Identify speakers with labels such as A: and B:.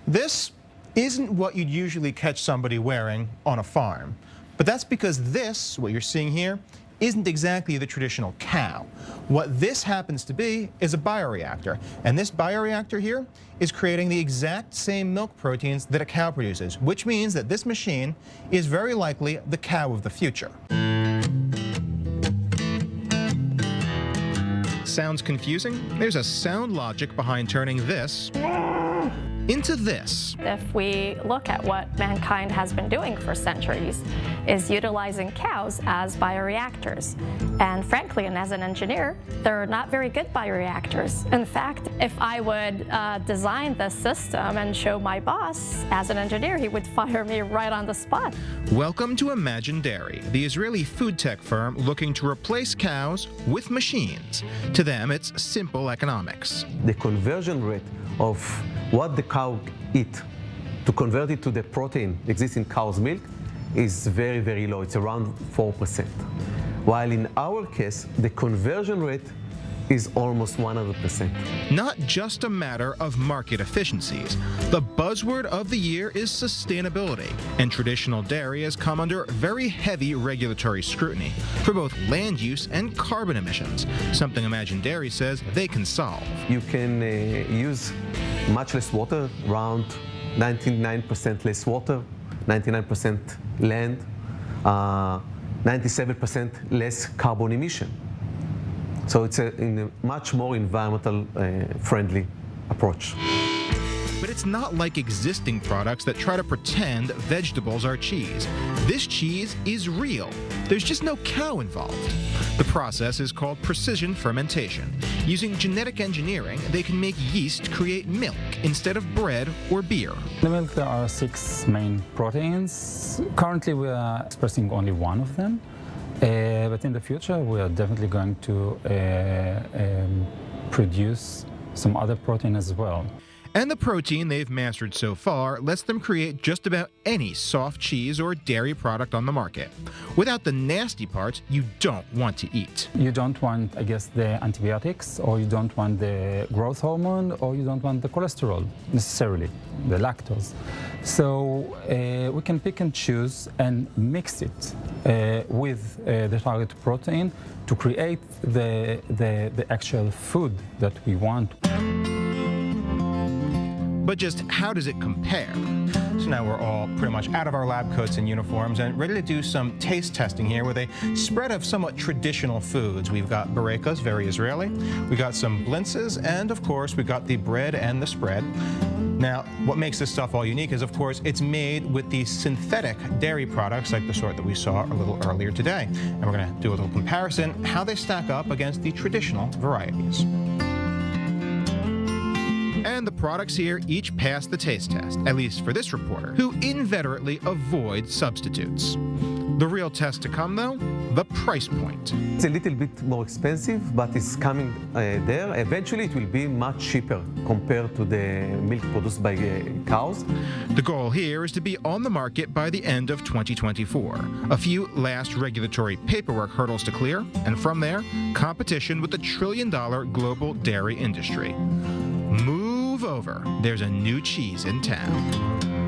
A: This isn't what you'd usually catch somebody wearing on a farm. But that's because this, what you're seeing here, isn't exactly the traditional cow. What this happens to be is a bioreactor. And this bioreactor here is creating the exact same milk proteins that a cow produces, which means that this machine is very likely the cow of the future. Sounds confusing? There's a sound logic behind turning this into this.
B: If we look at what mankind has been doing for centuries, is utilizing cows as bioreactors. And frankly, and as an engineer, they're not very good bioreactors. In fact, if I would design this system and show my boss as an engineer, he would fire me right on the spot.
A: Welcome to Imagindairy, the Israeli food tech firm looking to replace cows with machines. To them, it's simple economics.
C: The conversion rate of what the cow eat to convert it to the protein existing in cow's milk is very, very low. It's around 4%. While in our case, the conversion rate is almost 100%.
A: Not just a matter of market efficiencies. The buzzword of the year is sustainability, and traditional dairy has come under very heavy regulatory scrutiny for both land use and carbon emissions, something Imagindairy says they can solve.
C: You can use much less water, around 99% less water, 99% land, 97% less carbon emission. So it's a much more environmental friendly approach.
A: But it's not like existing products that try to pretend vegetables are cheese. This cheese is real. There's just no cow involved. The process is called precision fermentation. Using genetic engineering, they can make yeast create milk instead of bread or beer.
D: In the milk, there are 6 main proteins. Currently, we are expressing only one of them. But in the future, we are definitely going to produce some other protein as well.
A: And the protein they've mastered so far lets them create just about any soft cheese or dairy product on the market, without the nasty parts you don't want to eat.
D: You don't want, I guess, the antibiotics, or you don't want the growth hormone, or you don't want the cholesterol, necessarily, the lactose. So we can pick and choose and mix it with the target protein to create the actual food that we want.
A: But just how does it compare? So now we're all pretty much out of our lab coats and uniforms and ready to do some taste testing here with a spread of somewhat traditional foods. We've got barekas, very Israeli. We got some blintzes, and of course we got the bread and the spread. Now, what makes this stuff all unique is, of course, it's made with these synthetic dairy products like the sort that we saw a little earlier today. And we're going to do a little comparison, how they stack up against the traditional varieties. And the products here each pass the taste test, at least for this reporter, who inveterately avoids substitutes. The real test to come, though, the price point.
C: It's a little bit more expensive, but it's coming there. Eventually, it will be much cheaper compared to the milk produced by cows.
A: The goal here is to be on the market by the end of 2024. A few last regulatory paperwork hurdles to clear, and from there, competition with the trillion-dollar global dairy industry. Move over. There's a new cheese in town.